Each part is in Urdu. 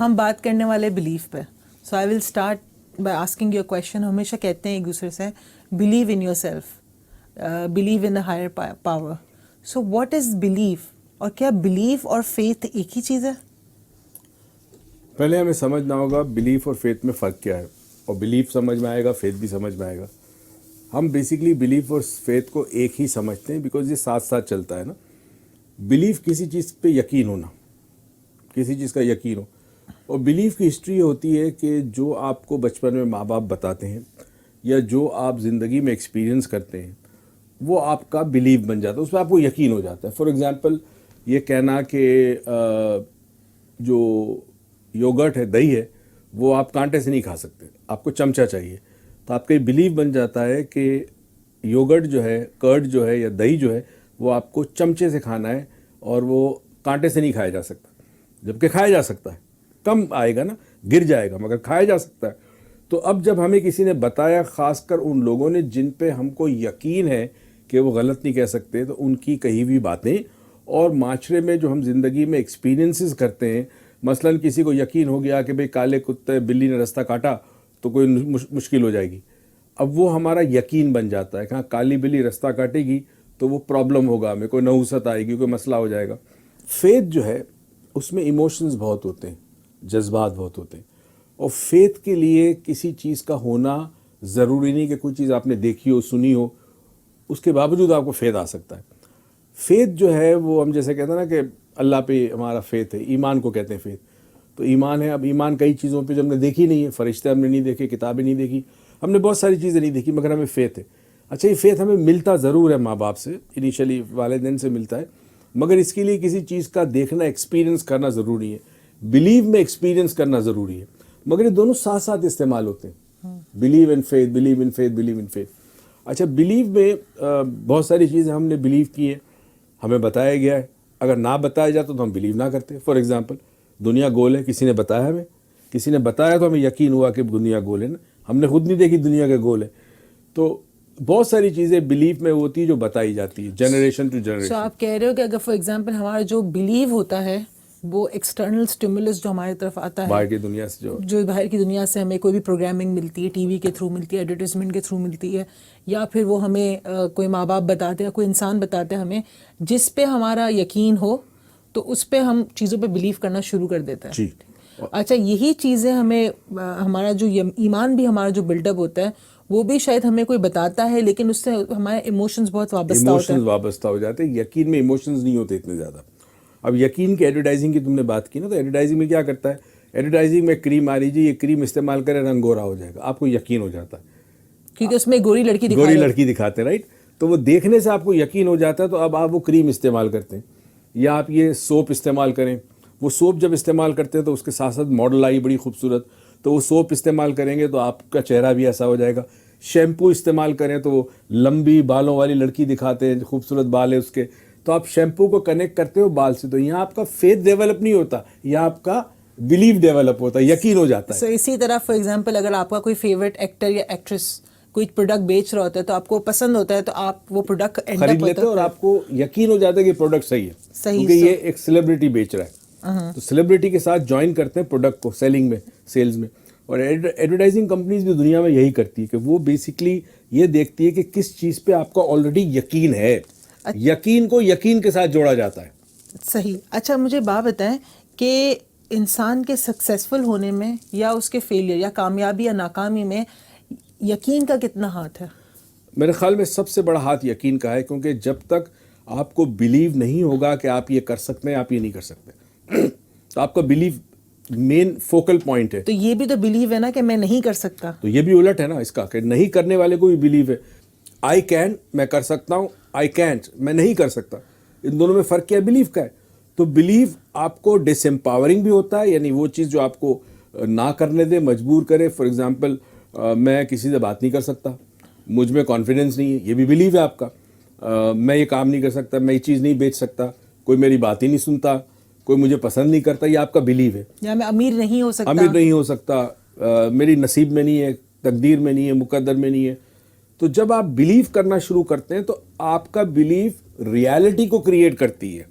ہم بات کرنے والے بلیف پہ. So I will start by asking your question. ہمیشہ کہتے ہیں ایک دوسرے سے believe in yourself, believe in the higher power. So what is belief, اور کیا بلیف اور فیتھ ایک ہی چیز ہے؟ پہلے ہمیں سمجھنا ہوگا بلیف اور فیتھ میں فرق کیا ہے, اور بلیف سمجھ میں آئے گا, فیتھ بھی سمجھ میں آئے گا. ہم بیسیکلی بلیف اور فیتھ کو ایک ہی سمجھتے ہیں بیکاز یہ ساتھ ساتھ چلتا ہے نا. بلیف کسی چیز پہ یقین ہونا, کسی چیز کا یقین ہو. اور بلیف کی ہسٹری یہ ہوتی ہے کہ جو آپ کو بچپن میں ماں باپ بتاتے ہیں یا جو آپ زندگی میں ایکسپیرینس کرتے ہیں وہ آپ کا بلیف بن جاتا ہے, اس پہ آپ کو یقین ہو جاتا ہے. فار ایگزامپل یہ کہنا کہ جو یوگرٹ ہے, دہی ہے, وہ آپ کانٹے سے نہیں کھا سکتے, آپ کو چمچہ چاہیے. تو آپ کا یہ بلیف بن جاتا ہے کہ یوگرٹ جو ہے, کرڈ جو ہے یا دہی جو ہے وہ آپ کو چمچے سے کھانا ہے اور وہ کانٹے سے نہیں کھایا جا سکتا. جبکہ کھایا جا سکتا ہے, کم آئے گا نا, گر جائے گا, مگر کھایا جا سکتا ہے. تو اب جب ہمیں کسی نے بتایا, خاص کر ان لوگوں نے جن پہ ہم کو یقین ہے کہ وہ غلط نہیں کہہ سکتے, تو ان کی کہی ہوئی باتیں اور معاشرے میں جو ہم زندگی میں ایکسپیرینسز کرتے ہیں, مثلا کسی کو یقین ہو گیا کہ بھئی کالے کتے بلی نے رستہ کاٹا تو کوئی مشکل ہو جائے گی. اب وہ ہمارا یقین بن جاتا ہے کہ ہاں کالی بلی رستہ کاٹے گی تو وہ پرابلم ہوگا, ہمیں کوئی نحوست آئے گی, کوئی مسئلہ ہو جائے گا. فیتھ جو ہے اس میں ایموشنز بہت ہوتے ہیں, جذبات بہت ہوتے ہیں. اور فیتھ کے لیے کسی چیز کا ہونا ضروری نہیں کہ کوئی چیز آپ نے دیکھی ہو, سنی ہو, اس کے باوجود آپ کو فیتھ آ سکتا ہے. فیتھ جو ہے وہ ہم جیسے کہتے ہیں نا کہ اللہ پہ ہمارا فیتھ ہے, ایمان کو کہتے ہیں فیتھ. تو ایمان ہے, اب ایمان کئی چیزوں پہ جو ہم نے دیکھی نہیں ہے, فرشتے ہم نے نہیں دیکھے, کتابیں نہیں دیکھی, ہم نے بہت ساری چیزیں نہیں دیکھی, مگر ہمیں فیتھ ہے. اچھا, یہ فیتھ ہمیں ملتا ضرور ہے ماں باپ سے, انیشلی والدین سے ملتا ہے, مگر اس کے لیے کسی چیز کا دیکھنا, ایکسپیرینس کرنا ضروری ہے. بلیو میں ایکسپیرینس کرنا ضروری ہے, مگر یہ دونوں ساتھ ساتھ استعمال ہوتے ہیں. Believe in faith, believe in faith, believe in faith. اچھا, بلیو میں بہت ساری چیزیں ہم نے بلیو کی ہیں, ہمیں بتایا گیا ہے. اگر نہ بتایا جاتا تو ہم بلیو نہ کرتے. فار ایگزامپل دنیا گول ہے, کسی نے بتایا ہمیں, کسی نے بتایا تو ہمیں یقین ہوا کہ دنیا گول ہے نا, ہم نے خود نہیں دیکھی دنیا کا گول ہے. تو بہت ساری چیزیں بلیف میں ہوتی ہیں جو بتائی جاتی ہے جنریشن ٹو جنریشن. سو آپ کہہ رہے ہو کہ اگر فار ایگزامپل ہمارا جو بلیو ہوتا ہے وہ ایکسٹرنل اسٹیمولس جو ہماری طرف آتا ہے, باہر کی دنیا سے جو باہر کی دنیا سے ہمیں کوئی بھی پروگرامنگ ملتی ہے, ٹی وی کے تھرو ملتی ہے, ایڈورٹیزمنٹ کے تھرو ملتی ہے, یا پھر وہ ہمیں کوئی ماں باپ بتاتے ہیں, کوئی انسان بتاتے ہیں ہمیں, جس پہ ہمارا یقین ہو تو اس پہ ہم چیزوں پہ بلیو کرنا شروع کر دیتا ہے. جی. اچھا, یہی چیزیں ہمیں ہمارا جو ایمان بھی ہمارا جو بلڈ اپ ہوتا ہے وہ بھی شاید ہمیں کوئی بتاتا ہے, لیکن اس سے ہمارے ایموشنز بہت وابستہ ہوتے ہیں. ایموشنز وابستہ ہو جاتے ہیں. یقین میں ایموشنز نہیں ہوتے اتنے زیادہ. اب یقین کی ایڈورٹائزنگ کی تم نے بات کی نا, تو ایڈورٹائزنگ میں کیا کرتا ہے, ایڈورٹائزنگ میں کریم آ رہی, یہ کریم استعمال کرے رنگ گورا ہو جائے گا, آپ کو یقین ہو جاتا ہے کیونکہ اس میں گوری لڑکی گوری لڑکی دکھاتے ہیں, رائٹ. تو وہ دیکھنے سے آپ کو یقین ہو جاتا ہے, تو اب آپ وہ کریم استعمال کرتے ہیں. یا آپ یہ سوپ استعمال کریں, وہ سوپ جب استعمال کرتے ہیں تو اس کے ساتھ ساتھ ماڈل آئی بڑی خوبصورت, تو وہ سوپ استعمال کریں گے تو آپ کا چہرہ بھی ایسا ہو جائے گا. شیمپو استعمال کریں تو وہ لمبی بالوں والی لڑکی دکھاتے ہیں, خوبصورت بال ہے اس کے, تو آپ شیمپو کو کنیکٹ کرتے ہو بال سے. تو یہاں آپ کا فیتھ ڈیولپ نہیں ہوتا, یہاں آپ کا بلیف ڈیولپ ہوتا ہے, یقین ہو جاتا ہے. سو اسی طرح فار ایگزامپل اگر آپ کا کوئی فیوریٹ ایکٹر یا ایکٹریس کوئی پروڈکٹ بیچ رہا ہوتا ہے تو آپ کو پسند ہوتا ہے, تو آپ وہ پروڈکٹ خرید لیتے ہیں اور آپ کو یقین ہو جاتا ہے کہ پروڈکٹ صحیح ہے, کیونکہ یہ ایک سیلیبریٹی بیچ رہا ہے. تو سیلیبریٹی کے ساتھ جوائن کرتے ہیں پروڈکٹ کو سیلنگ میں, سیلز میں. اور ایڈورٹائزنگ کمپنیز بھی دنیا میں یہی کرتی ہے کہ وہ بیسکلی یہ دیکھتی ہے کہ کس چیز پہ آپ کا آلریڈی یقین ہے. یقین کو یقین کے ساتھ جوڑا جاتا ہے. صحیح. اچھا, مجھے بات بتائیں کہ انسان کے سکسیزفل ہونے میں یا اس کے فیلئر یا کامیابی یا ناکامی میں یقین کا کتنا ہاتھ ہے؟ میرے خیال میں سب سے بڑا ہاتھ یقین کا ہے, کیونکہ جب تک آپ کو بلیو نہیں ہوگا کہ آپ یہ کر سکتے ہیں, آپ یہ نہیں کر سکتے, تو آپ کا بلیو مین فوکل پوائنٹ ہے. تو یہ بھی تو بلیو ہے نا کہ میں نہیں کر سکتا. تو یہ بھی الٹ ہے نا اس کا, کہ نہیں کرنے والے کو بھی بلیو ہے. آئی کین, میں کر سکتا ہوں, آئی کینٹ, میں نہیں کر سکتا. ان دونوں میں فرق کیا ہے؟ بلیو کا ہے. تو بلیو آپ کو ڈس امپاورنگ بھی ہوتا ہے, یعنی وہ چیز جو آپ کو نہ کرنے دے, مجبور کرے. فار ایگزامپل میں کسی سے بات نہیں کر سکتا, مجھ میں کانفیڈنس نہیں ہے, یہ بھی بلیو ہے آپ کا. میں یہ کام نہیں کر سکتا, میں یہ چیز نہیں بیچ سکتا, کوئی میری بات ہی نہیں سنتا, کوئی مجھے پسند نہیں کرتا, یہ آپ کا بلیو ہے. یا میں امیر نہیں ہو سکتا, امیر نہیں ہو سکتا, میری نصیب میں نہیں ہے, تقدیر میں نہیں ہے, مقدر میں نہیں ہے. تو جب آپ بلیو کرنا شروع کرتے ہیں تو آپ کا بلیف ریالٹی کو کریٹ کرتی ہے.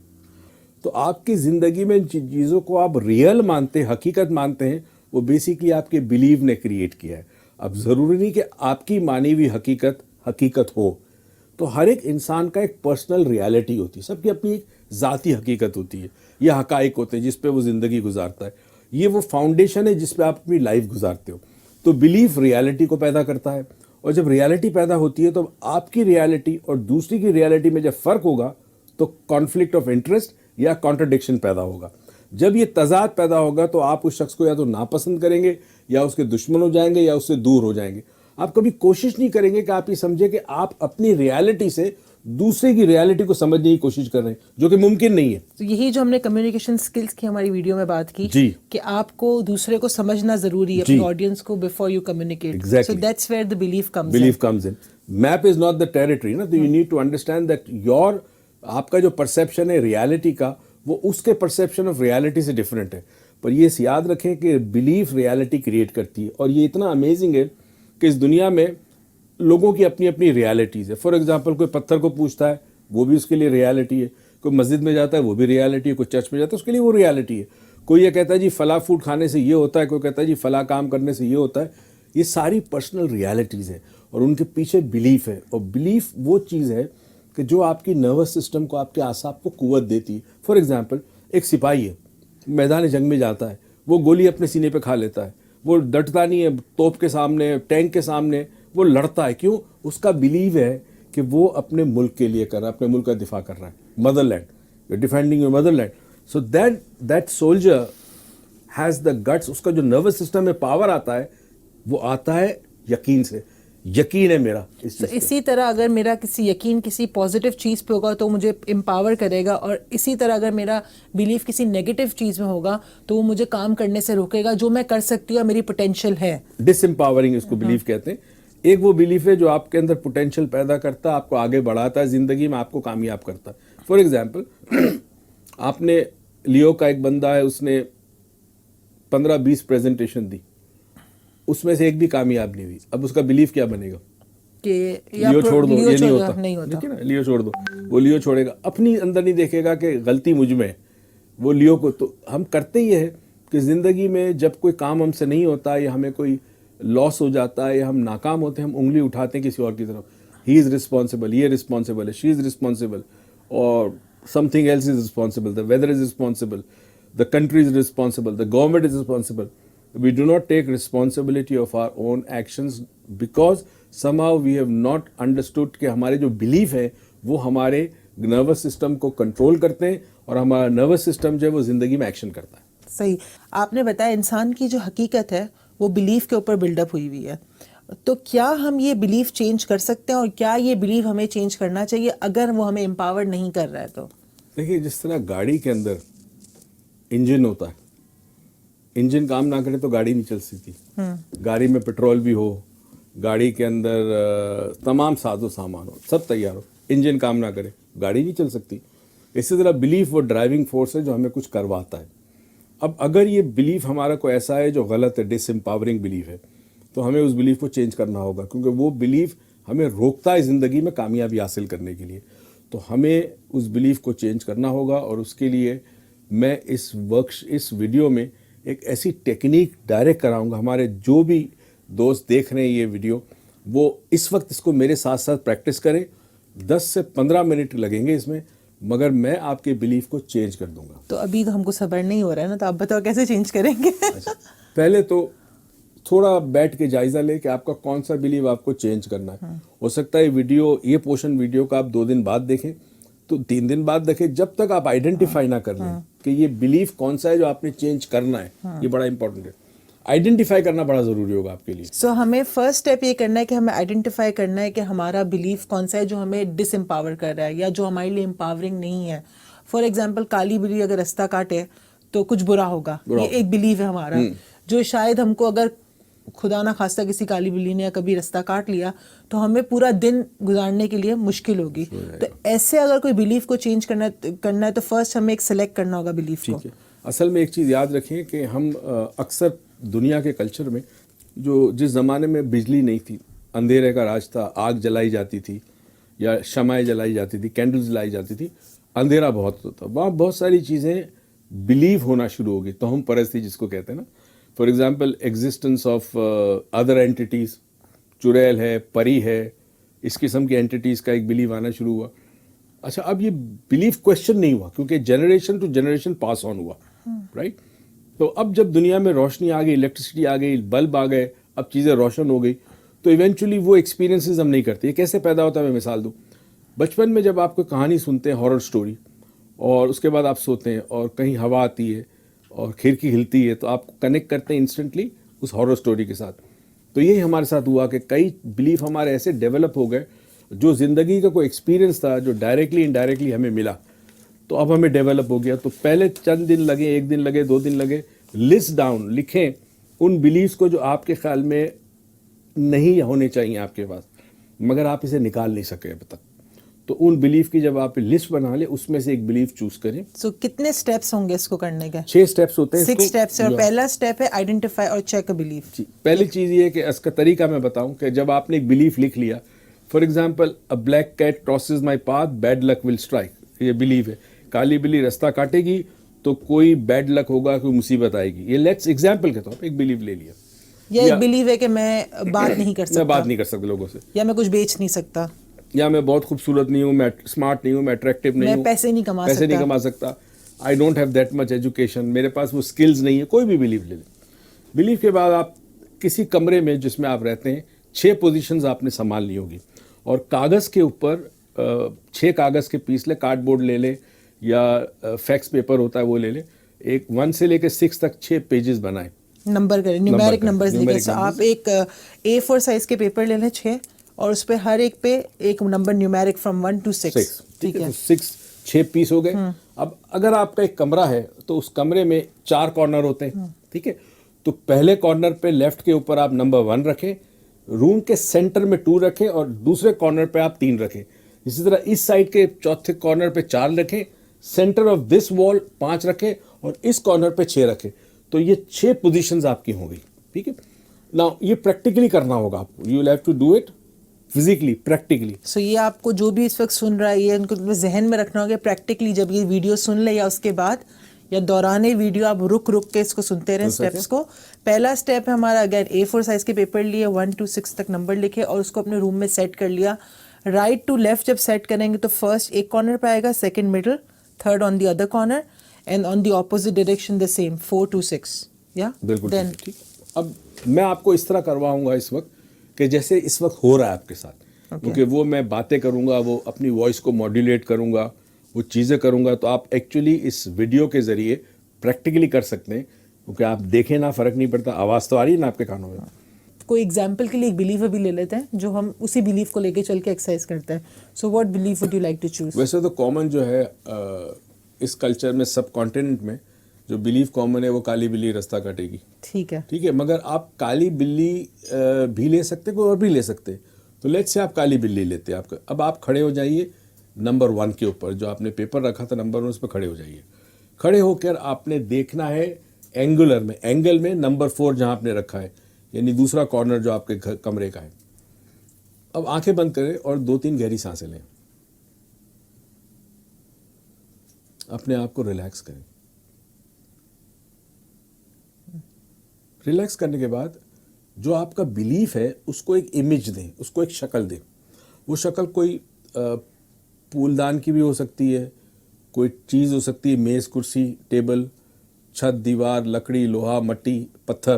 تو آپ کی زندگی میں جن چیزوں کو آپ ریئل مانتے ہیں, حقیقت مانتے ہیں, وہ بیسیکلی آپ کے بلیو نے کریٹ کیا ہے. اب ضروری نہیں کہ آپ کی مانی ہوئی حقیقت ہو, تو ہر ایک انسان کا ایک پرسنل ریالٹی ہوتی ہے, سب کی اپنی ایک ذاتی حقیقت ہوتی ہے, یہ حقائق ہوتے ہیں جس پہ وہ زندگی گزارتا ہے, یہ وہ فاؤنڈیشن ہے جس پہ آپ اپنی لائف گزارتے ہو. تو بلیف ریالٹی کو پیدا کرتا ہے, اور جب ریالٹی پیدا ہوتی ہے تو آپ کی ریالٹی اور دوسری کی ریالٹی میں جب فرق ہوگا تو کانفلکٹ آف انٹرسٹ یا کانٹرڈکشن پیدا ہوگا. جب یہ تضاد پیدا ہوگا تو آپ اس شخص کو یا تو ناپسند کریں گے, یا اس کے دشمن ہو جائیں گے, یا اس سے دور ہو جائیں گے. آپ کبھی کوشش نہیں کریں گے کہ آپ یہ سمجھیں کہ آپ اپنی ریالٹی سے دوسرے کی ریالٹی کو سمجھنے کی کوشش کر رہے ہیں, جو کہ ممکن نہیں ہے. تو یہی جو ہم نے کمیونیکیشن سکلز کی ہماری ویڈیو میں بات کی جی, کہ آپ کو دوسرے کو سمجھنا ضروری ہے, اپنی آڈینس کو, before you communicate. Exactly. So that's where the belief comes. belief comes in. Map is not the territory, نا, تو you need to understand that آپ کا جو پرسیپشن ہے ریالٹی کا, وہ اس کے پرسیپشن آف ریالٹی سے ڈفرینٹ ہے. پر یہ یاد رکھیں کہ بلیف ریالٹی کریٹ کرتی ہے, اور یہ اتنا امیزنگ ہے کہ اس دنیا میں لوگوں کی اپنی اپنی ریالٹیز ہے. فار ایگزامپل کوئی پتھر کو پوچھتا ہے, وہ بھی اس کے لیے ریالٹی ہے. کوئی مسجد میں جاتا ہے, وہ بھی ریالٹی ہے. کوئی چرچ میں جاتا ہے, اس کے لیے وہ ریالٹی ہے. کوئی یہ کہتا ہے جی فلاں فوڈ کھانے سے یہ ہوتا ہے, کوئی کہتا ہے جی فلاں کام کرنے سے یہ ہوتا ہے. یہ ساری پرسنل ریالٹیز ہیں, اور ان کے پیچھے بلیف ہے. اور بلیف وہ چیز ہے کہ جو آپ کی نروس سسٹم کو, آپ کے اعصاب کو قوت دیتی ہے. فار ایگزامپل ایک سپاہی ہے, میدان جنگ میں جاتا ہے, وہ گولی اپنے سینے پہ کھا لیتا ہے, وہ ڈٹتا نہیں ہے توپ کے سامنے, ٹینک کے سامنے, وہ لڑتا ہے. کیوں؟ اس کا بلیو ہے کہ وہ اپنے ملک کے لیے کر رہا ہے, اپنے ملک کا دفاع کر رہا ہے. Motherland, you defending your motherland. So that soldier has the guts. اس کا جو نروس سسٹم میں پاور آتا ہے, وہ آتا ہے یقین سے. یقین ہے میرا اس چیز پہ. اسی طرح اگر میرا کسی یقین کسی پازیٹیو چیز پہ ہوگا تو مجھے امپاور کرے گا, اور اسی طرح اگر میرا بلیف کسی نیگیٹو چیز میں ہوگا تو وہ مجھے کام کرنے سے روکے گا جو میں کر سکتی ہوں اور میری پوٹینشیل ہے. ڈس امپاورنگ اس کو بلیف کہتے ہیں. ایک وہ بلیف ہے جو آپ کے اندر پوٹینشیل پیدا کرتا ہے, آپ کو آگے بڑھاتا ہے زندگی میں, آپ کو کامیاب کرتا ہے. فار ایگزامپل آپ نے لیو کا ایک بندہ ہے, اس نے 15-20 پریزنٹیشن دی, اس میں سے ایک بھی کامیاب نہیں ہوئی. اب اس کا بلیف کیا بنے گا کہ لیو چھوڑ دو, یہ نہیں ہوتا, نہیں ہوتا. ٹھیک ہے نا, لیو چھوڑ دو. وہ لیو چھوڑے گا, اپنی اندر نہیں دیکھے گا کہ غلطی مجھ میں ہے, وہ لیو کو. تو ہم کرتے یہ ہے کہ زندگی میں جب کوئی کام ہم سے نہیں ہوتا, یا ہمیں کوئی لاس ہو جاتا ہے, یا ہم ناکام ہوتے ہیں, ہم انگلی اٹھاتے ہیں کسی اور کی طرف. ہی از رسپانسبل, یہ رسپانسبل ہے, شی از رسپانسبل, اور something else is responsible, the weather is responsible, the country is responsible, the government is responsible. We do not take responsibility of our own actions because somehow we have not understood کہ ہمارے جو بلیف ہے وہ ہمارے نروس سسٹم کو کنٹرول کرتے ہیں, اور ہمارا نروس سسٹم جو ہے وہ زندگی میں ایکشن کرتا ہے. صحیح. آپ نے بتایا انسان کی جو حقیقت ہے وہ بلیف کے اوپر بلڈ اپ ہوئی ہوئی ہے, تو کیا ہم یہ بلیف چینج کر سکتے ہیں, اور کیا یہ بلیف ہمیں چینج کرنا چاہیے اگر وہ ہمیں امپاور نہیں کر رہا ہے؟ تو دیکھیے, جس طرح گاڑی کے اندر انجن ہوتا ہے, انجن کام نہ کرے تو گاڑی نہیں چل سکتی. گاڑی میں پیٹرول بھی ہو, گاڑی کے اندر تمام ساز و سامان ہو, سب تیار ہو, انجن کام نہ کرے گاڑی نہیں چل سکتی. اسی طرح بلیف وہ ڈرائیونگ فورس ہے جو ہمیں کچھ کرواتا ہے. اب اگر یہ بلیف ہمارا کوئی ایسا ہے جو غلط ہے, ڈس امپاورنگ بلیف ہے, تو ہمیں اس بلیف کو چینج کرنا ہوگا, کیونکہ وہ بلیف ہمیں روکتا ہے زندگی میں کامیابی حاصل کرنے کے لیے. تو ہمیں اس بلیف کو چینج کرنا ہوگا, اور اس کے لیے میں اس ویڈیو میں ایک ایسی ٹیکنیک ڈائریکٹ کراؤں گا. ہمارے جو بھی دوست دیکھ رہے ہیں یہ ویڈیو, وہ اس وقت اس کو میرے ساتھ ساتھ پریکٹس کریں. 10 سے 15 منٹ لگیں گے اس میں, مگر میں آپ کے بلیف کو چینج کر دوں گا. تو ابھی تو ہم کو صبر نہیں ہو رہا ہے نا, تو آپ بتاؤ کیسے چینج کریں گے؟ پہلے تو تھوڑا بیٹھ کے جائزہ لے کہ آپ کا کون سا بلیف آپ کو چینج کرنا ہے. ہو سکتا ہے یہ پورشن ویڈیو کا آپ 2 دن بعد دیکھیں, تو 3 دن بعد دیکھیں, جب تک آپ آئیڈینٹیفائی نہ کر لیں کہ یہ بلیف کون سا ہے جو آپ نے چینج کرنا ہے. یہ بڑا امپورٹنٹ ہے, آئیڈینٹیفائی کرنا بڑا ضروری ہوگا آپ کے لیے. سو ہمیں فرسٹ اسٹیپ یہ کرنا ہے کہ ہمیں آئیڈینٹیفائی کرنا ہے کہ ہمارا بلیف کون سا ہے جو ہمیں ڈس امپاور کر رہا ہے, یا جو ہمارے لیے امپاورنگ نہیں ہے. فار ایگزامپل کالی بلی اگر رستہ کاٹے تو کچھ برا ہوگا, یہ ایک بلیف ہے ہمارا, جو شاید ہم کو اگر خدا نہ خواستہ کسی کالی بلی نے کبھی رستہ کاٹ لیا تو ہمیں پورا دن گزارنے کے لیے مشکل ہوگی. تو ایسے اگر کوئی بلیف کو چینج کرنا ہے تو فرسٹ ہمیں ایک سلیکٹ کرنا ہوگا بلیف کو. اصل میں ایک چیز یاد رکھیں کہ ہم اکثر دنیا کے کلچر میں, جس زمانے میں بجلی نہیں تھی, اندھیرے کا راج تھا, آگ جلائی جاتی تھی یا شمعیں جلائی جاتی تھی, کینڈل جلائی جاتی تھی, اندھیرا بہت ہوتا, وہاں بہت ساری چیزیں بلیو ہونا شروع ہوگی, توہم پرستی جس کو کہتے ہیں نا. For example existence of other entities, چڑیل ہے, پری ہے, اس قسم کی اینٹیز کا ایک بلیو آنا شروع ہوا. اچھا, اب یہ بلیو کویشچن نہیں ہوا کیونکہ جنریشن ٹو جنریشن پاس آن ہوا, رائٹ. تو اب جب دنیا میں روشنی آ گئی, الیکٹریسٹی آ گئی, بلب آ گئے, اب چیزیں روشن ہو گئی, تو ایونچولی وہ ایکسپیرینسز ہم نہیں کرتے. یہ کیسے پیدا ہوتا ہے, میں مثال دوں. بچپن میں جب آپ کو کہانی سنتے ہیں ہارر سٹوری, اور اس کے بعد آپ سوتے ہیں اور کہیں ہوا آتی ہے اور کھڑکی ہلتی ہے, تو آپ کنیکٹ کرتے ہیں انسٹنٹلی اس ہارر سٹوری کے ساتھ. تو یہی ہمارے ساتھ ہوا کہ کئی بلیف ہمارے ایسے ڈیولپ ہو گئے جو زندگی کا کوئی ایکسپیرینس تھا جو ڈائریکٹلی انڈائریکٹلی ہمیں ملا, تو اب ہمیں ڈیولپ ہو گیا. تو پہلے چند دن لگے, 1 دن لگے, 2 دن لگے, لسٹ ڈاؤن لکھیں ان بلیفس کو جو آپ کے خیال میں نہیں ہونے چاہیے آپ کے پاس, مگر آپ اسے نکال نہیں سکے اب تک. تو ان بلیف کی جب آپ لسٹ بنا لیں, اس میں سے ایک بلیف چوز کریں. سو کتنے اسٹیپس ہوں گے اس کو کرنے کے؟ 6 اسٹیپس ہوتے ہیں. 6 اسٹیپس. اور پہلا اسٹیپ ہے آئیڈینٹیفائی اور چیک اے بلیف. پہلی چیز یہ ہے کہ اس کا طریقہ میں بتاؤں کہ جب آپ نے ایک بلیف لکھ لیا, for example a black cat crosses my path bad luck will strike, یہ بلیف ہے, کالی بلی رستہ کاٹے گی تو کوئی بیڈ لک ہوگا, کوئی مصیبت آئے گی. یہ لیٹس ایگزامپل کے طور پہ ایک بلیف لے لیا. یا ایک بلیو ہے کہ میں بات نہیں کر سکتا, میں بات نہیں کر سکتا لوگوں سے, یا میں کچھ بیچ نہیں سکتا, یا میں بہت خوبصورت نہیں ہوں, میں اسمارٹ نہیں ہوں, میں اٹریکٹیو نہیں ہوں, میں پیسے نہیں کما سکتا, I don't have that much education, میرے پاس وہ اسکلز نہیں ہے. کوئی بھی بلیف لے لیں. بلیف کے بعد آپ کسی کمرے میں جس میں آپ رہتے ہیں 6 پوزیشنز آپ نے سنبھالنی ہوگی, اور کاغذ کے اوپر 6 کاغذ کے پیس لیں, کارڈ بورڈ لے لیں یا فیکس پیپر ہوتا ہے وہ لے لیں. ایک 1 سے لے کے 6 تک 6 پیجز بنائیں, نمبر کریں, نیومیرک نمبرز لکھیں. سو آپ ایک A4 سائز کے پیپر لے لیں 6, اور اس پہ ہر ایک پہ ایک نمبر نیومیرک فرام 1 to 6. ٹھیک ہے, 6 پیس ہو گئے. اب اگر آپ کا ایک کمرہ ہے تو اس کمرے میں 4 کارنر ہوتے ہیں, ٹھیک ہے. تو پہلے کارنر پہ لیفٹ کے اوپر آپ نمبر 1 رکھیں, روم کے سینٹر میں 2 رکھیں, اور دوسرے کارنر پہ آپ 3 رکھیں. اسی طرح اس سائڈ کے چوتھے کارنر پہ 4 رکھیں, سینٹر آف دس وال 5 رکھیں, اور اس کارنر پہ 6 رکھیں. تو یہ 6 پوزیشنز آپ کی ہوں گی, ٹھیک ہے. ناؤ یہ پریکٹیکلی کرنا ہوگا آپ کو, you will have to do it physically, practically. So یہ آپ کو جو بھی اس وقت سن رہا ہے, یہ ان کو ذہن میں رکھنا ہوگا پریکٹیکلی. جب یہ ویڈیو سن لے یا اس کے بعد یا دوران ویڈیو آپ رک کے اس کو سنتے رہیں اسٹیپس کو. پہلا اسٹیپ ہے ہمارا, اگر A4 سائز کے پیپر لیے 1 to 6 تک نمبر لکھے اور اس کو اپنے روم میں سیٹ کر لیا. رائٹ ٹو لیفٹ جب سیٹ کریں گے تو فرسٹ ایک کارنر پہ آئے گا, second middle, third on the other corner, and on the opposite direction the same 4 to 6. یا بالکل ٹھیک. اب میں آپ کو اس طرح کرواؤں گا اس وقت کہ جیسے اس وقت ہو رہا ہے آپ کے ساتھ, کیونکہ وہ میں باتیں کروں گا, وہ اپنی وائس کو ماڈولیٹ کروں گا, وہ چیزیں کروں گا, تو آپ ایکچولی اس ویڈیو کے ذریعے پریکٹیکلی کر سکتے ہیں, کیونکہ آپ دیکھیں نہ فرق نہیں پڑتا, آواز تو آ رہی ہے نا آپ کے کانوں میں. کوئی ایگزامپل کے لیے ایک بلیف ابھی لے لیتے ہیں جو ہم اسی بلیف کو لے کے چل کے ایکسرسائز کرتے ہیں. So what belief would you like to choose? ویسے تو کامن جو ہے اس کلچر میں, سب کانٹیننٹ میں جو بلیف کامن ہے وہ کالی بلی رستہ کاٹے گی. ٹھیک ہے, ٹھیک ہے, مگر آپ کالی بلی بھی لے سکتے, کوئی اور بھی لے سکتے. تو لیٹ سے آپ کالی بلی لیتے ہیں. اب آپ کھڑے ہو جائیے نمبر 1 کے اوپر, جو آپ نے پیپر رکھا تھا نمبر 1, اس پہ کھڑے ہو جائیے. کھڑے ہو کر آپ نے دیکھنا ہے اینگل میں نمبر 4 جہاں آپ نے رکھا ہے, یعنی دوسرا کارنر جو آپ کے کمرے کا ہے. اب آنکھیں بند کریں اور 2-3 گہری سانسیں لیں, اپنے آپ کو ریلیکس کریں. ریلیکس کرنے کے بعد جو آپ کا بلیف ہے اس کو ایک امیج دیں, اس کو ایک شکل دیں. وہ شکل کوئی پھولدان کی بھی ہو سکتی ہے, کوئی چیز ہو سکتی ہے, میز, کرسی, ٹیبل, چھت, دیوار, لکڑی, لوہا, مٹی, پتھر,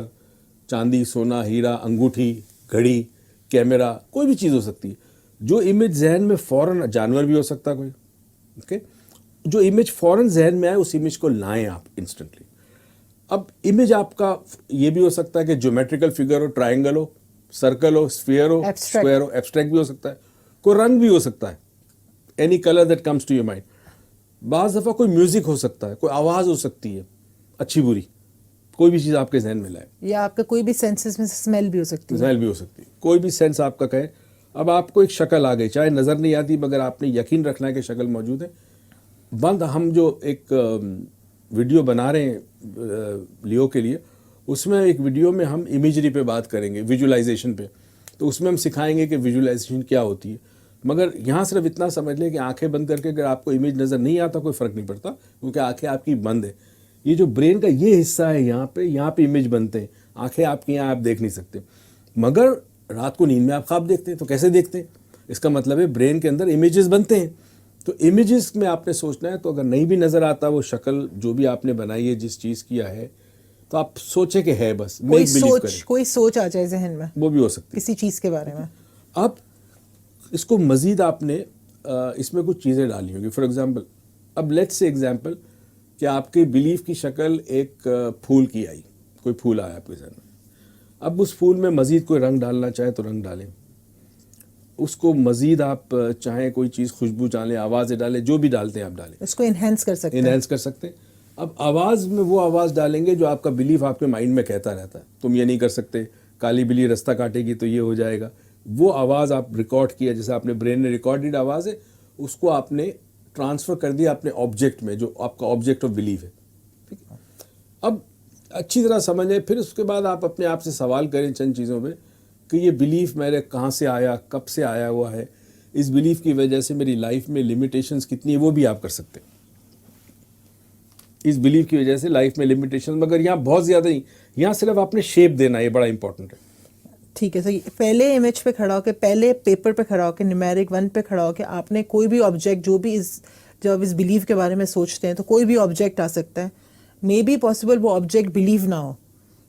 چاندی, سونا, ہیرا, انگوٹھی, گھڑی, کیمرہ, کوئی بھی چیز ہو سکتی ہے. جو امیج ذہن میں فوراً, جانور بھی ہو سکتا ہے کوئی, اوکے, جو امیج فوراً ذہن میں آئے اس امیج کو لائیں آپ انسٹنٹلی. اب امیج آپ کا یہ بھی ہو سکتا ہے کہ جیومیٹریکل فگر ہو, ٹرائنگل ہو, سرکل ہو, اسفیئر ہو, اسکوائر ہو, ایبسٹریکٹ بھی ہو سکتا ہے, کوئی رنگ بھی ہو سکتا ہے, any colour that comes to your mind. بعض دفعہ کوئی میوزک ہو سکتا ہے, کوئی آواز ہو سکتی ہے, اچھی بری, کوئی بھی چیز آپ کے ذہن میں لائے. یا آپ کا کوئی بھی سینسز میں اسمیل بھی ہو سکتی ہے. اسمیل بھی ہو سکتی ہے, کوئی بھی سینس آپ کا کہے. اب آپ کو ایک شکل آ گئی, چاہے نظر نہیں آتی مگر آپ نے یقین رکھنا ہے کہ شکل موجود ہے. بند, ہم جو ایک ویڈیو بنا رہے ہیں لیو کے لیے, اس میں ایک ویڈیو میں ہم امیجری پہ بات کریں گے, ویژولائزیشن پہ. تو اس میں ہم سکھائیں گے کہ ویژولائزیشن کیا ہوتی ہے. مگر یہاں صرف اتنا سمجھ لیں کہ آنکھیں بند کر کے اگر آپ کو امیج نظر نہیں آتا کوئی فرق نہیں پڑتا, کیونکہ آنکھیں آپ کی بند ہے. یہ جو برین کا یہ حصہ ہے یہاں پہ امیج بنتے ہیں. آنکھیں آپ کی یہاں آپ دیکھ نہیں سکتے, مگر رات کو نیند میں آپ خواب دیکھتے ہیں. تو کیسے دیکھتے ہیں؟ اس کا مطلب ہے برین کے اندر امیجز بنتے ہیں. تو امیجز میں آپ نے سوچنا ہے, تو اگر نہیں بھی نظر آتا وہ شکل جو بھی آپ نے بنائی ہے جس چیز کیا ہے, تو آپ سوچیں کہ ہے, بس میک بلیو کریں. کوئی سوچ آ جائے ذہن میں وہ بھی ہو سکتی ہے کسی چیز کے بارے میں. اب اس کو مزید آپ نے اس میں کچھ چیزیں ڈالی ہوگی. فار ایگزامپل, اب لیٹس سے ایگزامپل کہ آپ کے بلیف کی شکل ایک پھول کی آئی, کوئی پھول آیا آپ کے ذہن میں. اب اس پھول میں مزید کوئی رنگ ڈالنا چاہے تو رنگ ڈالیں, اس کو مزید آپ چاہیں کوئی چیز خوشبو ڈالیں, آوازیں ڈالیں, جو بھی ڈالتے ہیں آپ ڈالیں, اس کو انہینس کر سکتے ہیں. انہینس کر سکتے ہیں. اب آواز میں وہ آواز ڈالیں گے جو آپ کا بلیف آپ کے مائنڈ میں کہتا رہتا ہے. تم یہ نہیں کر سکتے, کالی بلی رستہ کاٹے گی تو یہ ہو جائے گا. وہ آواز آپ ریکارڈ کیا, جیسے آپ نے برین نے ریکارڈڈ آواز ہے, اس کو آپ نے ٹرانسفر کر دیا اپنے آبجیکٹ میں جو آپ کا آبجیکٹ آف بلیف ہے. ٹھیک ہے, اب اچھی طرح سمجھیں. پھر اس کے بعد آپ اپنے آپ سے سوال کریں چند چیزوں پہ کہ یہ بلیف میرے کہاں سے آیا, کب سے آیا ہوا ہے, اس بلیف کی وجہ سے میری لائف میں لمیٹیشنز کتنی ہیں وہ بھی آپ کر سکتے ہیں. اس بلیف کی وجہ سے لائف میں لمیٹیشن, مگر یہاں بہت زیادہ نہیں, یہاں صرف آپ نے شیپ دینا, یہ بڑا امپورٹنٹ ہے. ٹھیک ہے, صحیح. پہلے امیج پہ کھڑا ہو کے, پہلے پیپر پہ کھڑا ہو کے, نیومیرک 1 پہ کھڑا ہو کے آپ نے کوئی بھی آبجیکٹ جو بھی جب اس بلیف کے بارے میں سوچتے ہیں تو کوئی بھی آبجیکٹ آ سکتا ہے. مے بی پاسبل وہ آبجیکٹ بلیو نہ ہو.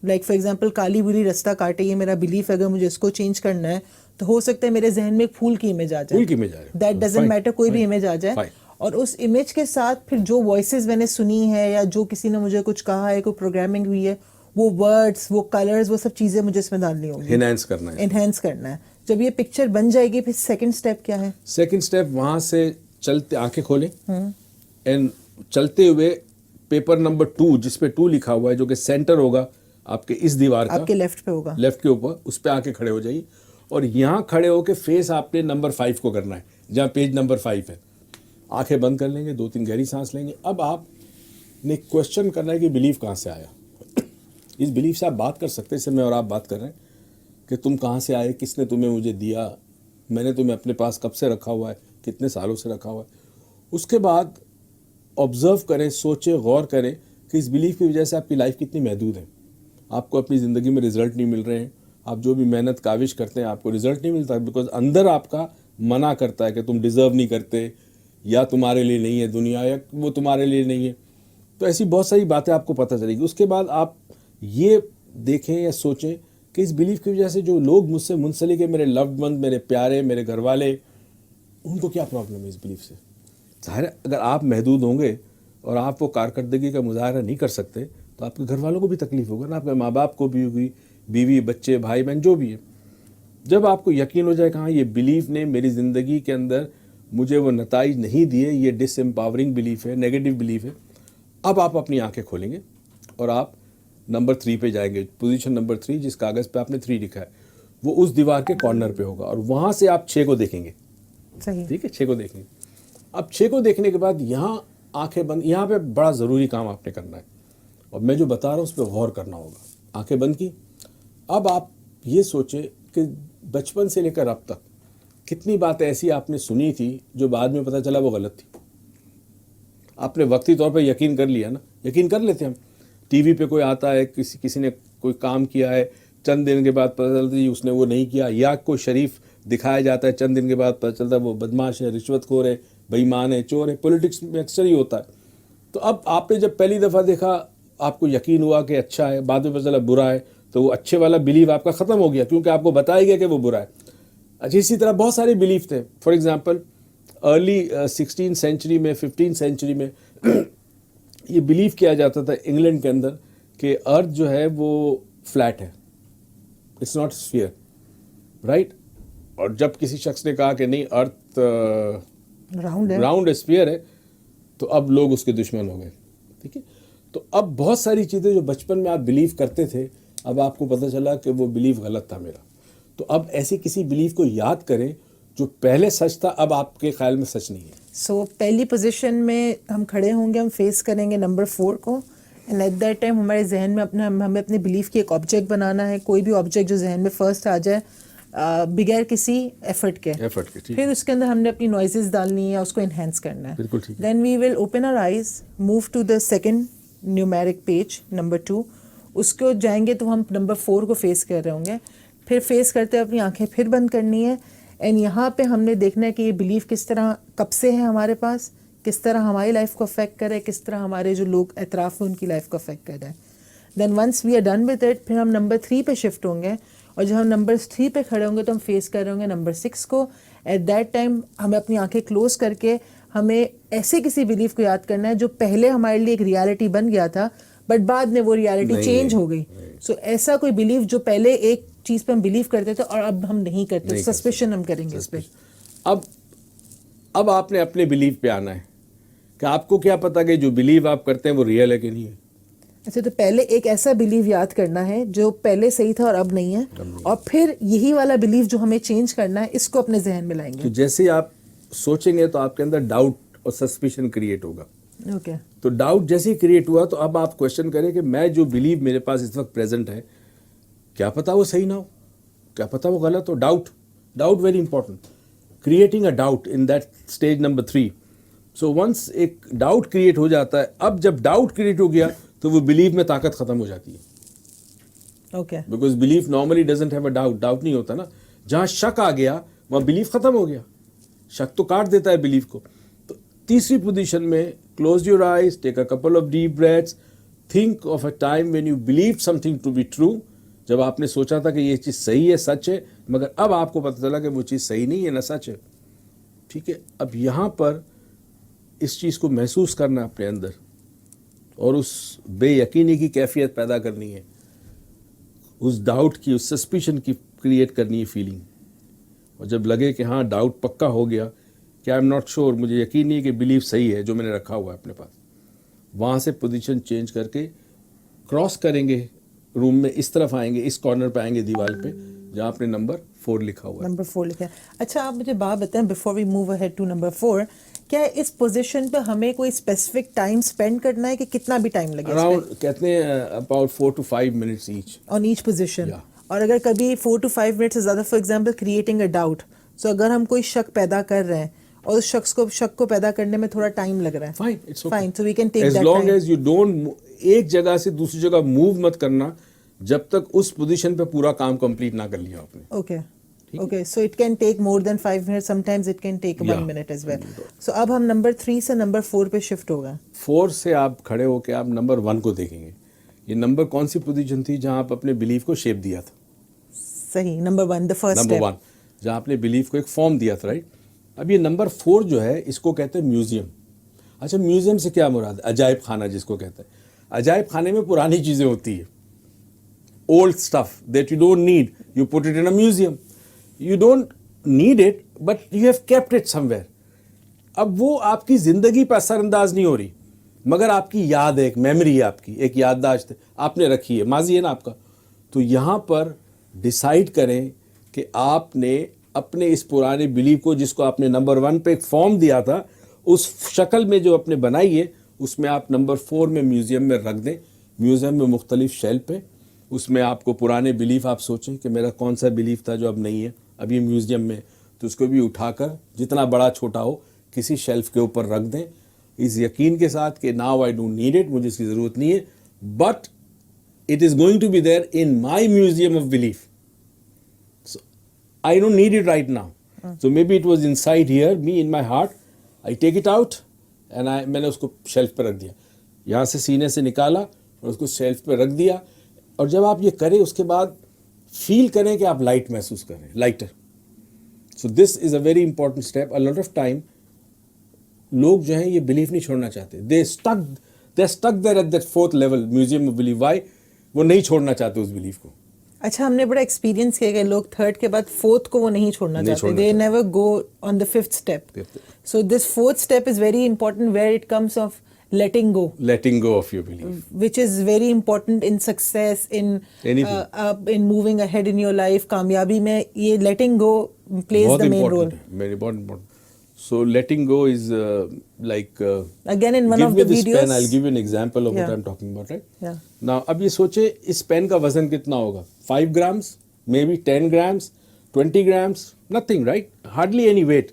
لائک فار ایگزامپل کالی بلی رستہ کاٹے, یہ میرا بلیف ہے, اگر مجھے اس کو چینج کرنا ہے تو ہو سکتا ہے میرے ذہن میں ایک پھول کی امیج آ جائے. پھول کی امیج آئے, دیٹ ڈزنٹ میٹر, کوئی بھی امیج آ جائے, اور اس امیج کے ساتھ پھر جو وائسز میں نے سنی ہے یا جو کسی نے مجھے کچھ کہا ہے, کوئی پروگرامنگ ہوئی ہے, وہ ورڈز, وہ کلرز, وہ سب چیزیں مجھے اس میں ڈالنی ہوں گی, انہینس کرنا ہے. انہینس کرنا ہے. جب یہ پکچر بن جائے گی پھر سیکنڈ اسٹیپ کیا ہے؟ سیکنڈ اسٹیپ وہاں سے چلتے, آنکھیں کھولیں اینڈ چلتے ہوئے پیپر نمبر 2 جس پہ 2 لکھا ہوا ہے جو کہ سینٹر ہوگا آپ کے اس دیوار کا, آپ کے لیفٹ پہ ہوگا, لیفٹ کے اوپر, اس پہ آ کے کھڑے ہو جائیے. اور یہاں کھڑے ہو کے فیس آپ نے نمبر 5 کو کرنا ہے, جہاں پیج نمبر 5 ہے. آنکھیں بند کر لیں گے, 2-3 گہری سانس لیں گے. اب آپ نے کوشچن کرنا ہے کہ بلیف کہاں سے آیا. اس بلیف سے آپ بات کر سکتے ہیں, اس سے میں اور آپ بات کر رہے ہیں کہ تم کہاں سے آئے, کس نے تمہیں مجھے دیا, میں نے تمہیں اپنے پاس کب سے رکھا ہوا ہے, کتنے سالوں سے رکھا ہوا ہے. اس کے بعد آبزرو کریں, سوچیں, غور کریں کہ اس بلیف کی وجہ سے آپ کی لائف کتنی محدود ہے. آپ کو اپنی زندگی میں رزلٹ نہیں مل رہے ہیں, آپ جو بھی محنت کاوش کرتے ہیں آپ کو رزلٹ نہیں ملتا, بیکاز اندر آپ کا منع کرتا ہے کہ تم ڈیزرو نہیں کرتے, یا تمہارے لیے نہیں ہے دنیا, یا وہ تمہارے لیے نہیں ہے. تو ایسی بہت ساری باتیں آپ کو پتہ چلے گی. اس کے بعد آپ یہ دیکھیں یا سوچیں کہ اس بلیف کی وجہ سے جو لوگ مجھ سے منسلک ہیں, میرے لوڈ ون, میرے پیارے, میرے گھر والے, ان کو کیا پرابلم ہے اس بلیف سے. ظاہر ہے اگر آپ محدود ہوں گے اور آپ وہ کارکردگی کا مظاہرہ نہیں کر سکتے تو آپ کے گھر والوں کو بھی تکلیف ہوگا نا, آپ کے ماں باپ کو بھی ہوگی, بیوی بچے بھائی بہن جو بھی ہے. جب آپ کو یقین ہو جائے کہ ہاں یہ بلیف نے میری زندگی کے اندر مجھے وہ نتائج نہیں دیے, یہ ڈس امپاورنگ بلیف ہے, نیگیٹو بلیف ہے, اب آپ اپنی آنکھیں کھولیں گے اور آپ نمبر 3 پہ جائیں گے. پوزیشن نمبر 3 جس کاغذ پہ آپ نے 3 لکھا ہے وہ اس دیوار کے کارنر پہ ہوگا, اور وہاں سے آپ 6 کو دیکھیں گے. صحیح, ٹھیک ہے, 6 کو دیکھیں گے. اب 6 کو دیکھنے کے بعد یہاں آنکھیں بند, یہاں پہ بڑا ضروری کام آپ نے کرنا ہے, اور میں جو بتا رہا ہوں اس پہ غور کرنا ہوگا. آنکھیں بند کی. اب آپ یہ سوچیں کہ بچپن سے لے کر اب تک کتنی باتیں ایسی آپ نے سنی تھی جو بعد میں پتہ چلا وہ غلط تھی. آپ نے وقتی طور پہ یقین کر لیا نا, یقین کر لیتے ہم. ٹی وی پہ کوئی آتا ہے, کسی نے کوئی کام کیا ہے, چند دن کے بعد پتہ چلتا ہے اس نے وہ نہیں کیا, یا کوئی شریف دکھایا جاتا ہے, چند دن کے بعد پتہ چلتا ہے وہ بدماش ہے, رشوت خور ہے, بے ایمان ہے, چور ہے. پولیٹکس میں اکثر ہی ہوتا ہے. تو اب آپ نے جب پہلی دفعہ دیکھا آپ کو یقین ہوا کہ اچھا ہے, بعد میں پتہ چلا برا ہے, تو وہ اچھے والا بلیف آپ کا ختم ہو گیا کیونکہ آپ کو بتایا گیا کہ وہ برا ہے. اچھا, اسی طرح بہت سارے بلیف تھے. فار ایگزامپل ارلی 16 سینچری میں, 15 سینچری میں یہ بلیف کیا جاتا تھا انگلینڈ کے اندر کہ ارتھ جو ہے وہ فلیٹ ہے, اٹس ناٹ اسفیئر, رائٹ. اور جب کسی شخص نے کہا کہ نہیں ارتھ راؤنڈ اسفیئر ہے تو اب لوگ اس کے دشمن ہو گئے. ٹھیک ہے, تو اب بہت ساری چیزیں جو بچپن میں آپ بلیو کرتے تھے اب آپ کو پتہ چلا کہ وہ بلیف غلط تھا میرا. تو اب ایسی کسی بلیف کو یاد کریں جو پہلے سچ تھا اب آپ کے خیال میں سچ نہیں ہے. سو پہلی پوزیشن میں ہم کھڑے ہوں گے, ہم فیس کریں گے نمبر 4 کو, اینڈ ایٹ دیٹ ٹائم ہمارے ذہن میں ہمیں اپنے بلیف کی ایک آبجیکٹ بنانا ہے. کوئی بھی آبجیکٹ جو ذہن میں فرسٹ آ جائے بغیر کسی ایفرٹ کے. ایفرٹ کے. پھر اس کے اندر ہم نے اپنی نوائزز ڈالنی ہے یا اس کو انہینس کرنا ہے. بالکل ٹھیک. Then we will open our eyes, move to the second numeric page number 2. اس کو جائیں گے تو ہم نمبر 4 کو فیس کر رہے ہوں گے. پھر فیس کرتے اپنی آنکھیں پھر بند کرنی ہے. اینڈ یہاں پہ ہم نے دیکھنا ہے کہ یہ بلیف کس طرح کب سے ہے ہمارے پاس, کس طرح ہماری لائف کو افیکٹ کرے, کس طرح ہمارے جو لوگ اطراف میں ان کی لائف کو افیکٹ کر رہے ہیں. Then once we are done with it, پھر ہم نمبر 3 پہ شفٹ ہوں گے, اور جب ہم نمبر 3 پہ کھڑے ہوں گے تو ہم فیس کر رہے ہوں گے نمبر 6 کو. ایٹ دیٹ ٹائم ہمیں اپنی آنکھیں کلوز کر کے ہمیں ایسے کسی بلیف کو یاد کرنا ہے جو پہلے ہمارے لیے ایک ریالٹی بن گیا تھا بٹ بعد میں وہ ریالٹی چینج ہو گئی. سو ایسا کوئی بلیف جو پہلے ایک چیز پہ ہم بلیو کرتے تھے اور اب ہم نہیں کرتے, سسپیشن ہم کریں گے اس پہ. اب آپ نے اپنے بلیو پہ آنا ہے کہ آپ کو کیا پتا کہ جو بلیو آپ کرتے ہیں وہ ریئل ہے کہ نہیں ہے. اچھا, تو پہلے ایک ایسا بلیو یاد کرنا ہے جو پہلے صحیح تھا اور اب نہیں ہے, اور پھر یہی والا بلیو جو ہمیں چینج کرنا ہے اس کو اپنے ذہن میں لائیں گے. تو جیسے ہی آپ سوچیں گے تو آپ کے اندر ڈاؤٹ اور سسپیشن کریٹ ہوگا. اوکے, تو ڈاؤٹ جیسے ہی کریٹ ہوا تو اب آپ کوشچن کریں کہ میں جو بلیو میرے پاس اس وقت پریزنٹ ہے کیا پتا وہ صحیح نہ ہو, کیا پتا وہ غلط ہو. Doubt very important. Creating a doubt in that stage number 3. So once ایک ڈاؤٹ کریٹ ہو جاتا ہے, اب جب ڈاؤٹ کریٹ ہو گیا تو وہ بلیو میں طاقت ختم ہو جاتی ہے. Okay, because belief normally doesn't have a doubt نہیں ہوتا نا. جہاں شک آ گیا وہاں بلیف ختم ہو گیا. شک تو کاٹ دیتا ہے بلیف کو. تو تیسری پوزیشن میں close your eyes, take a couple of deep breaths, think of a time when you believe something to be true. جب آپ نے سوچا تھا کہ یہ چیز صحیح ہے, سچ ہے, مگر اب آپ کو پتہ چلا کہ وہ چیز صحیح نہیں ہے نہ سچ ہے. ٹھیک ہے, اب یہاں پر اس چیز کو محسوس کرنا اپنے اندر اور اس بے یقینی کی کیفیت پیدا کرنی ہے, اس ڈاؤٹ کی, اس سسپیشن کی کریٹ کرنی ہے فیلنگ. اور جب لگے کہ ہاں ڈاؤٹ پکا ہو گیا کہ آئی ایم ناٹ شیور, مجھے یقین نہیں ہے کہ بلیف صحیح ہے جو میں نے رکھا ہوا ہے اپنے پاس, وہاں سے پوزیشن چینج کر کے کراس کریں گے, روم میں اس طرف آئیں گے, اس کارنر پہ آئیں گے دیوار پہ جہاں آپ نے نمبر 4 لکھا ہوا ہے. نمبر 4 لکھا ہے. اچھا, آپ مجھے بات بتائیں before we move ahead to number 4, کیا اس پوزیشن پہ ہمیں کوئی اسپیسیفک ٹائم اسپینڈ کرنا ہے کہ کتنا بھی ٹائم لگے؟ اراؤنڈ کہتے ہیں about 4 to 5 minutes each on each position. اور اگر کبھی 4 to 5 منٹ سے زیادہ, for example creating a doubt, so اگر ہم کوئی شک پیدا کر رہے ہیں اور اس شک کو پیدا کرنے میں تھوڑا ٹائم لگ رہا ہے, fine, it's okay, fine, so we can take that as long as you don't ایک جگہ سے دوسری جگہ موو مت کرنا جب تک اس پوزیشن پہ پورا کام کمپلیٹ نہ کر لیا آپ نے. Okay, okay, so it can take more than 5 minute, sometimes it can take 1 minute as well. So اب ہم نمبر 3 سے نمبر 4 پہ شفٹ ہو گئے. 4 سے آپ کھڑے ہو کے آپ نمبر 1 کو دیکھیں گے. یہ نمبر کون سی پوزیشن تھی جہاں آپ اپنے بلیف کو شیپ دیا تھا؟ صحیح, number 1, the first number step. 1 جہاں آپ نے بلیف کو ایک فارم دیا تھا, رائٹ. اب یہ نمبر 4 جو ہے اس کو کہتے ہیں میوزیم. اچھا, میوزیم سے کیا مراد ہے؟ عجائب خانہ جس کو کہتے ہیں. عجائب خانے میں پرانی چیزیں ہوتی ہیں, old stuff that you don't need, you put it in a museum. You don't need it but you have kept it somewhere. اب وہ آپ کی زندگی پر اثر انداز نہیں ہو رہی, مگر آپ کی یاد ہے, ایک میموری ہے آپ کی, ایک یادداشت آپ نے رکھی ہے, ماضی ہے نا آپ کا. تو یہاں پر ڈیسائیڈ کریں کہ آپ نے اپنے اس پرانے بلیف کو, جس کو آپ نے نمبر 1 پہ ایک فارم دیا تھا, اس شکل میں جو آپ نے بنائی ہے اس میں آپ نمبر 4 میں میوزیم میں رکھ دیں. میوزیم میں مختلف شیلف پہ, اس میں آپ کو پرانے بلیف آپ سوچیں کہ میرا کون سا بلیف تھا جو اب نہیں ہے, اب یہ میوزیم میں, تو اس کو بھی اٹھا کر جتنا بڑا چھوٹا ہو کسی شیلف کے اوپر رکھ دیں, اس یقین کے ساتھ کہ now I don't need it, مجھے اس کی ضرورت نہیں ہے, but it is going to be there in my museum of belief. So I don't need it right now, so maybe it was inside here me in my heart, I take it out and میں نے اس کو شیلف پہ رکھ دیا, یہاں سے سینے سے نکالا اور اس کو شیلف پہ رکھ دیا. اور جب آپ یہ کریں اس کے بعد فیل کریں کہ آپ لائٹ محسوس کر رہے ہیں, lighter. So this is a very important step. A lot of time لوگ جو ہیں یہ بلیف نہیں چھوڑنا چاہتے, they stick there at that 4th level museum of belief. Why? وہ نہیں چھوڑنا چاہتے اس بلیف کو. اچھا, ہم نے بڑا ایکسپیرینس کیا کہ لوگ 3rd کے بعد 4th کو وہ نہیں چھوڑنا چاہتے, they never go on the 5th step. So this 4th step is very important where it comes of letting go of your belief, which is very important in success, in moving ahead in your life. کامیابی میں یہ letting go plays the main role. Very important. So letting go is like again in one of the videos pen, I'll give you an example of what I'm talking about, right? Yeah. Now اب یہ سوچے اس پین کا وزن کتنا ہوگا, 5 grams, maybe 10 grams, 20 grams, nothing, right? Hardly any weight.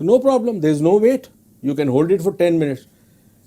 so no problem, there is no weight. You can hold it for 10 minutes.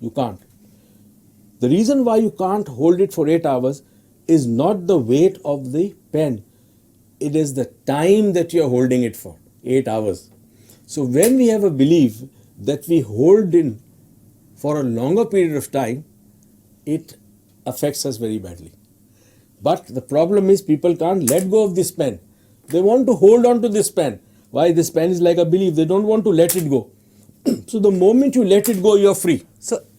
You can't. The reason why you can't hold it for 8 hours is not the weight of the pen. It is the time that you are holding it for, 8 hours. So when we have a belief that we hold in for a longer period of time, it affects us very badly. But the problem is people can't let go of this pen. They want to hold on to this pen. Why? This pen is like a belief. They don't want to let it go. So the moment you let it go, you're free. So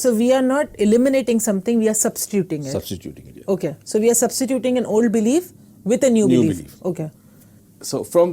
So we are not eliminating something, we are substituting it. Substituting it. Yeah. Okay. So we are substituting an old belief with a new belief. Okay. So from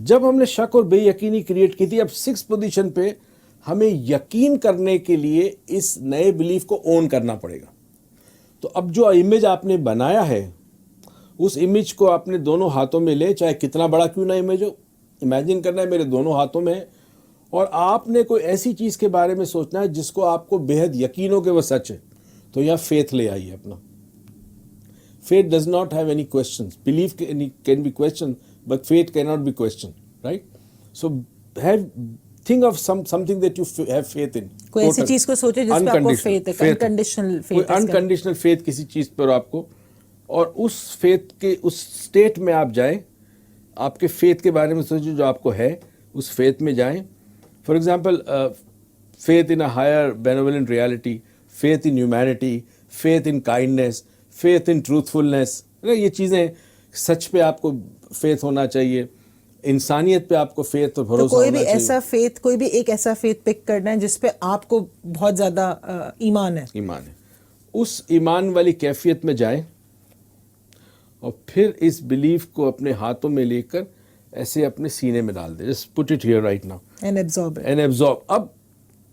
جب ہم نے شک اور بے یقینی کریٹ کی تھی, اب 6 پوزیشن پہ ہمیں یقین کرنے کے لیے اس نئے بلیف کو اون کرنا پڑے گا. تو اب جو امیج آپ نے بنایا ہے اس امیج کو آپ نے دونوں ہاتھوں میں لے, چاہے کتنا بڑا کیوں نہ امیج ہو, امیجن کرنا ہے میرے دونوں ہاتھوں میں ہے, اور آپ نے کوئی ایسی چیز کے بارے میں سوچنا ہے جس کو آپ کو بے حد یقین ہو کہ وہ سچ ہے. تو یہاں فیتھ لے آئیے اپنا. Faith does not have any questions. Belief can be questioned, but faith cannot be questioned, right? So think of something that you have faith in. کوئی ایسی چیز کو سوچے جس پہ آپ کو فیتھ ہے, انکنڈیشنل کوئی فیتھ. انکنڈیشنل فیتھ کسی چیز پر آپ کو, اور اس فیتھ کے اس اسٹیٹ میں آپ جائیں, آپ کے فیتھ کے بارے میں سوچیں جو آپ کو ہے, اس فیتھ میں جائیں. For example faith in a higher benevolent reality, faith in humanity, faith in kindness, faith in truthfulness. یہ چیزیں, سچ پہ آپ کو فیتھ ہونا چاہیے, انسانیت پہ آپ کو فیتھ اور بھروسہ ہونا چاہیے. کوئی بھی ایسا فیتھ, کوئی بھی ایک ایسا فیتھ پک کرنا ہے جس پہ آپ کو بہت زیادہ ایمان ہے. ایمان ہے. اس ایمان والی کیفیت میں جائیں اور پھر اس بلیف کو اپنے ہاتھوں میں لے کر ایسے اپنے سینے میں ڈال دیں. Just put it here right now and absorb it. And absorb. اب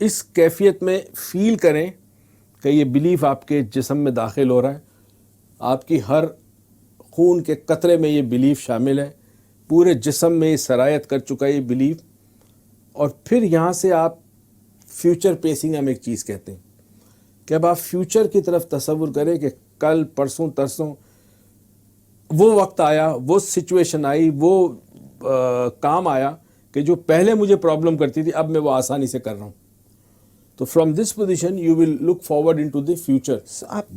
اس کیفیت میں فیل کریں کہ یہ بلیف آپ کے جسم میں داخل ہو رہا ہے, آپ کی ہر خون کے قطرے میں یہ بلیف شامل ہے, پورے جسم میں یہ سرایت کر چکا ہے یہ بلیف. اور پھر یہاں سے آپ فیوچر پیسنگ ہم ایک چیز کہتے ہیں کہ اب آپ فیوچر کی طرف تصور کریں کہ کل پرسوں ترسوں وہ وقت آیا, وہ سچویشن آئی, وہ کام آیا کہ جو پہلے مجھے پرابلم کرتی تھی اب میں وہ آسانی سے کر رہا ہوں. تو from this position you will look forward into the future.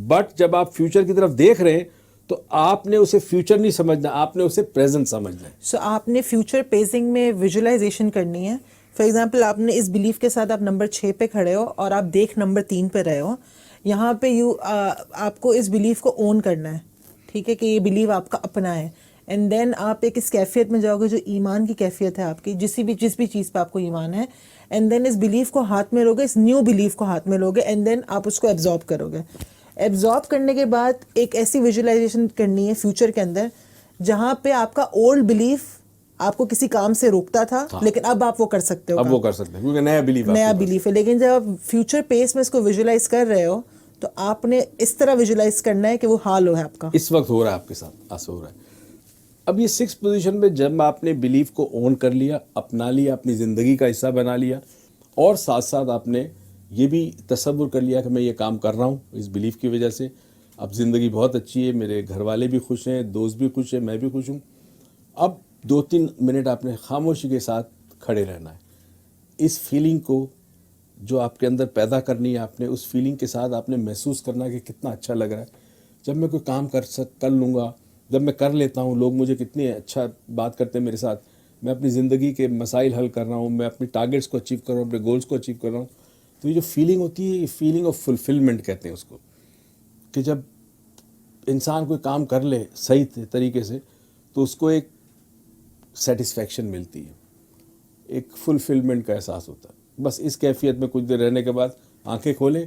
بٹ جب آپ فیوچر کی طرف دیکھ رہے ہیں تو آپ نے اسے فیوچر نہیں سمجھنا, آپ نے اسے پریزنٹ سمجھنا ہے. سو آپ نے فیوچر پیسنگ میں ویژولائزیشن کرنی ہے. فار ایگزامپل آپ نے اس بلیف کے ساتھ آپ نمبر 6 پہ کھڑے ہو اور آپ دیکھ نمبر 3 پہ رہے ہو. یہاں پہ آپ کو اس بلیف کو اون کرنا ہے, ٹھیک ہے, کہ یہ بلیو آپ کا اپنا ہے. اینڈ دین آپ ایک اس کیفیت میں جاؤ گے جو ایمان کی کیفیت ہے آپ کی, جس بھی چیز پہ آپ کو ایمان ہے. اینڈ دین اس بلیف کو ہاتھ میں لوگے, اس نیو بلیف کو ہاتھ میں لوگے, اینڈ دین آپ اس کو ایبزارب کرو گے. ایبزارب کرنے کے بعد ایک ایسی ویژولائزیشن کرنی ہے فیوچر کے اندر جہاں پہ آپ کا اولڈ بلیف آپ کو کسی کام سے روکتا تھا, لیکن اب آپ وہ کر سکتے ہو. اب وہ کر سکتے ہیں کیونکہ نیا بلیف ہے. لیکن جب آپ فیوچر پیس میں اس کو ویژولائز کر رہے ہو تو آپ نے اس طرح ویژولائز کرنا ہے کہ وہ حال ہو ہے آپ کا. اس وقت ہو رہا ہے آپ کے ساتھ, ایسا ہو رہا ہے. اب یہ 6 پوزیشن میں جب آپ نے بلیف کو اون کر لیا, اپنا لیا, اپنی زندگی کا حصہ بنا لیا, اور ساتھ ساتھ آپ نے یہ بھی تصور کر لیا کہ میں یہ کام کر رہا ہوں اس بلیف کی وجہ سے, اب زندگی بہت اچھی ہے, میرے گھر والے بھی خوش ہیں, دوست بھی خوش ہیں, میں بھی خوش ہوں. اب 2-3 منٹ آپ نے خاموشی کے ساتھ کھڑے رہنا ہے. اس فیلنگ کو جو آپ کے اندر پیدا کرنی ہے, آپ نے اس فیلنگ کے ساتھ آپ نے محسوس کرنا کہ کتنا اچھا لگ رہا ہے جب میں کوئی کام کر لوں گا, جب میں کر لیتا ہوں, لوگ مجھے کتنی اچھا بات کرتے ہیں میرے ساتھ, میں اپنی زندگی کے مسائل حل کر رہا ہوں, میں اپنی ٹارگیٹس کو اچیو کر رہا ہوں, اپنے گولز کو اچیو کر رہا ہوں. تو یہ جو فیلنگ ہوتی ہے, یہ فیلنگ آف فلفلمنٹ کہتے ہیں اس کو, کہ جب انسان کوئی کام کر لے صحیح طریقے سے تو اس کو ایک سیٹسفیکشن ملتی ہے, ایک فلفلمنٹ کا احساس ہوتا ہے. بس اس کیفیت میں کچھ دیر رہنے کے بعد آنکھیں کھولیں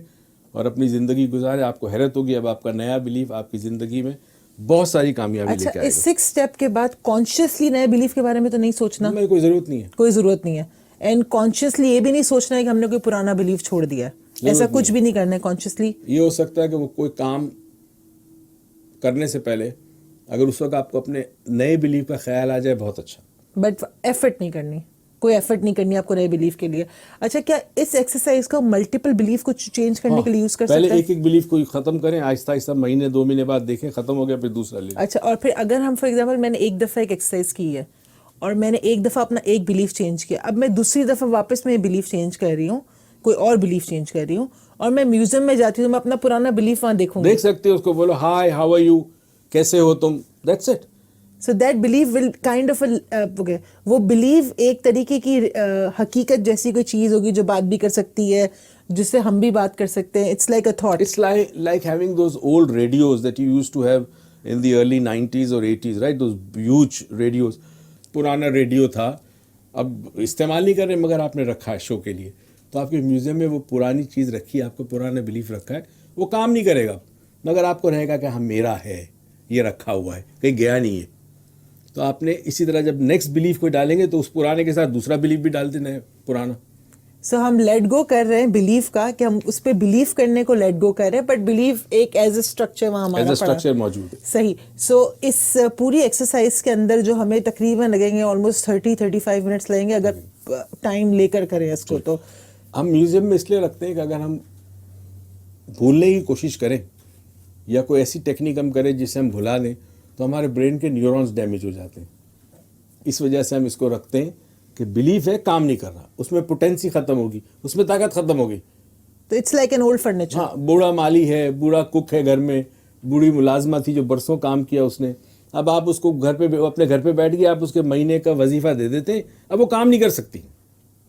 اور اپنی زندگی گزاریں. آپ کو حیرت ہوگی, اب آپ کا نیا بلیف آپ کی زندگی میں بہت ساری کامیابی لے کے آئے گا. اس 6 اسٹیپ کے بعد کانشیسلی نئے بلیف کے بارے میں تو نہیں سوچنا, کوئی ضرورت نہیں ہے, کوئی ضرورت نہیں ہے. اینڈ کانشیسلی یہ بھی نہیں سوچنا ہے کہ ہم نے کوئی پرانا بلیف چھوڑ دیا ہے, ایسا کچھ بھی نہیں کرنا ہے. کانشیسلی یہ ہو سکتا ہے کہ وہ کوئی کام کرنے سے پہلے اگر اس وقت آپ کو اپنے نئے بلیف کا خیال آ جائے, بہت اچھا, بٹ ایفرٹ نہیں کرنی, کوئی ایفرٹ نہیں کرنی آپ کو نئے بلیف کے لیے. اچھا, کیا اس ایکسرسائز کو ملٹیپل بلیف کو چینج کرنے کے لیے یوز کر سکتے ہیں؟ پہلے ایک بلیف کو ختم کریں, آہستہ آہستہ مہینے 2 مہینے بعد دیکھیں ختم ہو گیا, پھر دوسرا لیں. اچھا, اور پھر اگر ہم فار ایگزامپل میں نے ایک دفعہ ایک ایکسرسائز کی ہے اور میں نے ایک دفعہ اپنا ایک بلیف چینج کیا, اب میں دوسری دفعہ واپس میں بلیف چینج کر رہی ہوں, کوئی اور بلیف چینج کر رہی ہوں, اور میں میوزیم میں جاتی ہوں, میں اپنا پرانا بلیف وہاں دیکھوں گی. دیکھ سکتے ہو, اس کو بولو ہائی ہاؤ آر یو, کیسے ہو تم, that's it. So that belief will kind of وہ بلیو ایک طریقے کی حقیقت جیسی کوئی چیز ہوگی جو بات بھی کر سکتی ہے, جس سے ہم بھی بات کر سکتے ہیں. It's like a thought. It's like having those old radios that you used to have in the early 90s or 80s, right? Those huge radios. پرانا ریڈیو تھا, اب استعمال نہیں کر رہے مگر آپ نے رکھا ہے شو کے لیے, تو آپ کے میوزیم میں وہ پرانی چیز رکھی ہے, آپ کو پرانا بلیف رکھا ہے, وہ کام نہیں کرے گا مگر آپ کو رہے گا کہ ہاں میرا ہے, یہ رکھا ہوا ہے, کہیں گیا نہیں ہے. تو آپ نے اسی طرح جب نیکسٹ بلیف کو ڈالیں گے تو اس پرانے کے ساتھ دوسرا بلیف بھی ڈال دینا ہے پرانا. سو ہم لیٹ گو کر رہے ہیں بلیف کا کہ ہم اس پہ بلیف کرنے کو لیٹ گو کر رہے ہیں, بٹ بلیف ایک ایز اے اسٹرکچر وہاں ہمارا اسٹرکچر موجود ہے. صحیح. سو اس پوری ایکسرسائز کے اندر جو ہمیں تقریباً لگیں گے آلموسٹ 30-35 منٹس لگیں گے اگر ٹائم لے کر کریں اس کو. تو ہم میوزیم میں اس لیے رکھتے ہیں کہ اگر ہم بھولنے کی کوشش کریں یا کوئی ایسی ٹیکنیک ہم کریں جس سے ہم بھلا دیں تو ہمارے برین کے نیورونز ڈیمیج ہو جاتے ہیں. اس وجہ سے ہم اس کو رکھتے ہیں کہ بلیف ہے کام نہیں کر رہا, اس میں پوٹینسی ختم ہوگی, اس میں طاقت ختم ہوگی. تو it's like an old furniture. ہاں, بوڑھا مالی ہے, بوڑھا کک ہے گھر میں, بوڑھی ملازمہ تھی جو برسوں کام کیا اس نے, اب آپ اس کو گھر پہ اپنے گھر پہ بیٹھ کے آپ اس کے مہینے کا وظیفہ دے دیتے ہیں, اب وہ کام نہیں کر سکتی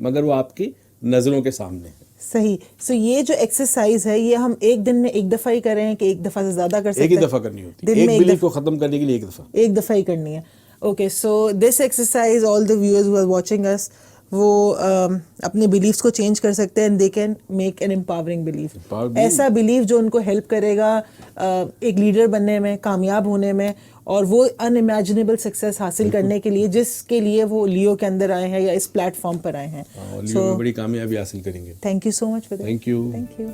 مگر وہ آپ کی نظروں کے سامنے ہے. صحیح. سو یہ جو ایکسرسائز ہے یہ ہم ایک دن میں ایک دفعہ ہی کریں کہ ایک دفعہ سے زیادہ کر سکتے ہیں؟ ایک ہی دفعہ کرنی ہوتی ہے, ایک بلیف کو ختم کرنے کے لیے ایک دفعہ ہی کرنی ہے. Okay, so this exercise all the viewers who are watching اس وہ اپنے بلیفس کو چینج کر سکتے ہیں, and they can make an empowering belief, ایسا بلیف جو ان کو ہیلپ کرے گا ایک لیڈر بننے میں, کامیاب ہونے میں, اور وہ ان امیجنیبل سکسیس حاصل کرنے کے لیے جس کے لیے وہ لیو کے اندر آئے ہیں یا اس پلیٹ فارم پر آئے ہیں. لیو میں بڑی کامیابی حاصل کریں گے. Thank you so much for that. Thank you. Thank you.